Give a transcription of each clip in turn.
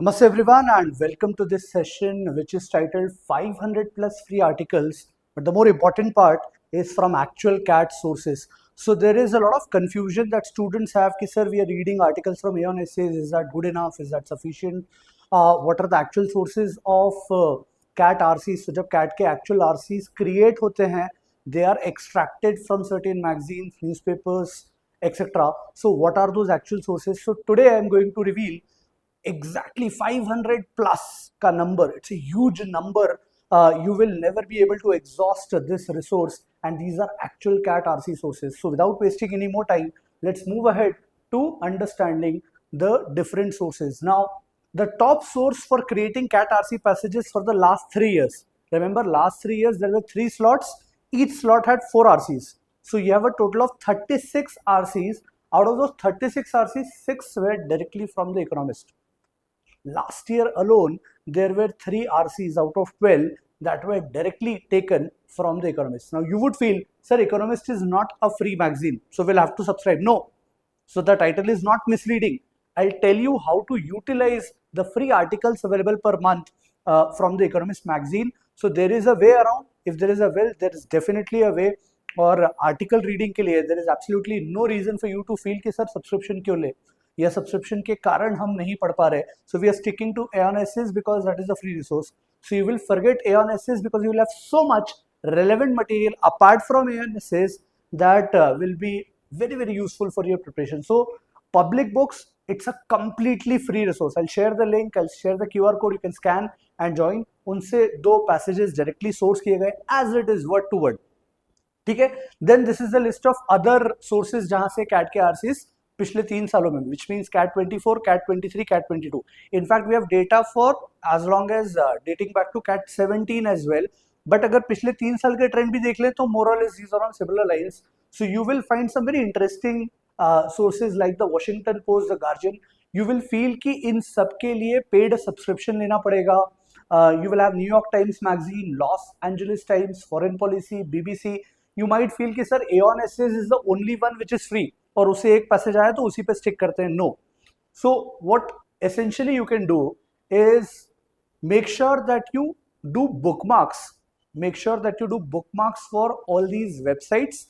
Namaste everyone and welcome to this session which is titled 500 plus free articles, but the more important part is from actual CAT sources. So there is a lot of confusion that students have कि sir we are reading articles from Aeon essays, is that good enough, is that sufficient, what are the actual sources of CAT RCs. So जब CAT के actual RCs create होते हैं, they are extracted from certain magazines, newspapers, etc. So what are those actual sources? So today I am going to reveal exactly 500 plus ka number. It's a huge number. You will never be able to exhaust this resource, and these are actual CAT RC sources. So without wasting any more time, let's move ahead to understanding the different sources. Now, the top source for creating CAT RC passages for the last 3 years. Remember, last 3 years there were 3 slots. Each slot had 4 RCs. So you have a total of 36 RCs. Out of those 36 RCs, 6 were directly from the Economist. Last year alone, there were 3 RCs out of 12 that were directly taken from the Economist. Now, you would feel, sir, Economist is not a free magazine, so we'll have to subscribe. No. So the title is not misleading. I'll tell you how to utilize the free articles available per month from the Economist magazine. So there is a way around. If there is a will, there is definitely a way. और article reading के लिए there is absolutely no reason for you to feel कि sir subscription क्यों ले, या subscription के कारण हम नहीं पढ़ पा रहे. So we are sticking to Aeon essays because that is a free resource. So you will forget Aeon essays because you will have so much relevant material apart from Aeon essays that will be very useful for your preparation. So public books, it's a completely free resource. I'll share the link, I'll share the QR code, you can scan and join. उनसे 2 passages directly source किए गए as it is word to word. ठीक है. Then this is the list of other sources जहां से CAT के RCs पिछले 3 सालों में, which means CAT 24, CAT 23, CAT 22. In fact we have data for as long as dating back to CAT 17 as well. But अगर पिछले 3 साल के ट्रेंड भी देख लें तो मोर और less these are on similar lines. So you will find some very interesting sources like the Washington Post, the Guardian. You will feel कि इन सब के लिए पेड सब्सक्रिप्शन लेना पड़ेगा. You will have New York Times magazine, Los Angeles Times, foreign policy, BBC. You might feel कि सर Aeon essays is the only one which is free और उसे एक पैसेज आया तो उसी पे स्टिक करते हैं. No. So what essentially you can do is make sure that you do bookmarks. Make sure that you do bookmarks for all these websites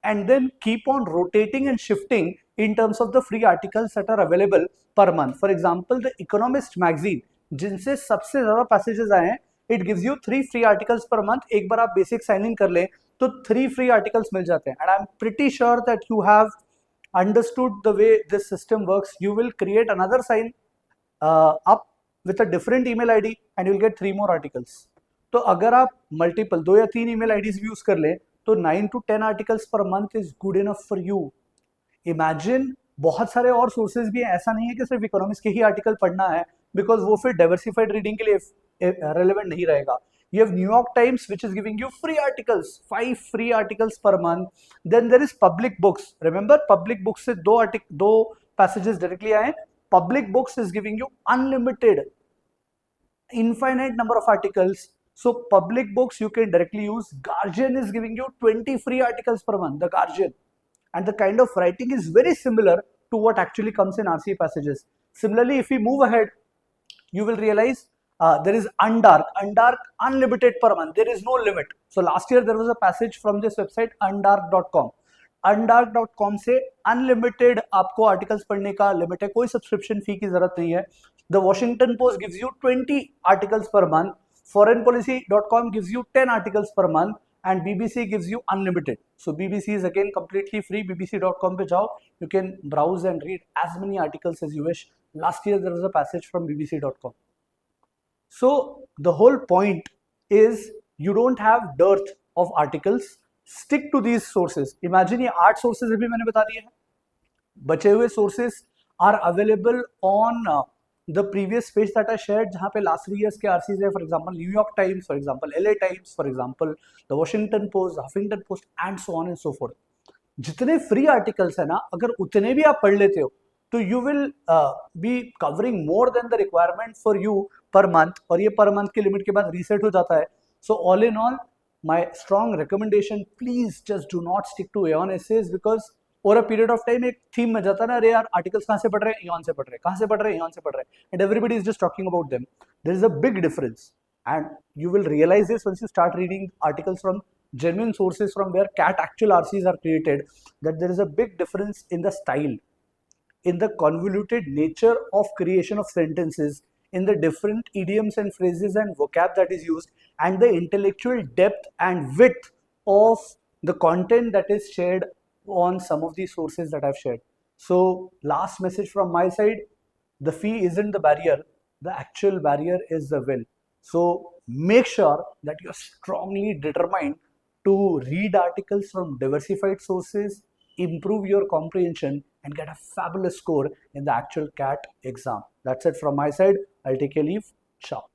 and then keep on rotating and shifting in terms of the free articles that are available per month. For example, the Economist magazine जिनसे सबसे ज्यादा passages आए हैं, it gives you 3 free articles per month. एक बार आप basic sign in कर लें तो 3 free articles मिल जाते हैं. And I'm pretty sure that you have understood the way this system works. You will create another sign up with a different email ID and you'll get 3 more articles. तो अगर आप multiple 2 या 3 email IDs भी use कर लें तो 9 to 10 articles per month is good enough for you. Imagine बहुत सारे और सोर्सेज भी हैं. ऐसा नहीं है कि सिर्फ इकोनॉमिक्स के ही आर्टिकल पढ़ना है, बिकॉज वो फिर डाइवर्सिफाइड रीडिंग के लिए रेलेवेंट नहीं रहेगा. You have New York Times which is giving you free articles, 5 free articles per month. Then there is public books. Remember, public books से 2 passages directly आए. Public books is giving you unlimited, infinite number of articles. So public books you can directly use. Guardian is giving you 20 free articles per month, the Guardian. And the kind of writing is very similar to what actually comes in RCA passages. Similarly, if we move ahead, you will realize there is Undark, unlimited per month. There is no limit. So last year there was a passage from this website undark.com. undark.com से unlimited आपको articles पढ़ने का limit है, कोई subscription फी की जरूरत नहीं है. The Washington Post gives you 20 articles per month. Foreignpolicy.com gives you 10 articles per month. And BBC gives you unlimited. So BBC is again completely free. BBC.com पे जाओ, you can browse and read as many articles as you wish. Last year there was a passage from BBC.com. So the whole point is you don't have dearth of articles. Stick to these sources. Imagine ये 8 sources अभी मैंने बता दिए हैं. बचे हुए sources are available on the previous page that I shared, जहाँ पे last 3 years के RCs है. For example, New York Times, for example, LA Times, for example, the Washington Post, Huffington Post, and so on and so forth. जितने free articles है ना, अगर उतने भी आप पढ़ लेते हो तो you will be covering more than the requirement for you per month. और ये per month के लिमिट के बाद reset हो जाता है. So all in all, my strong recommendation, please just do not stick to Aeon essays because over a period of time एक theme में जाता ना, अरे यार articles कहाँ से पढ़ रहे हैं, यहाँ से पढ़ रहे हैं, कहाँ से पढ़ रहे हैं, यहाँ से पढ़ रहे हैं, and everybody is just talking about them. There is a big difference, and you will realize this once you start reading articles from genuine sources from where CAT actual RCs are created, that there is a big difference in the style, in the convoluted nature of creation of sentences, in the different idioms and phrases and vocab that is used, and the intellectual depth and width of the content that is shared on some of these sources that I've shared. So, last message from my side, the fee isn't the barrier, the actual barrier is the will. So, make sure that you're strongly determined to read articles from diversified sources, improve your comprehension, and get a fabulous score in the actual CAT exam. That's it from my side. I'll take a leave. Ciao.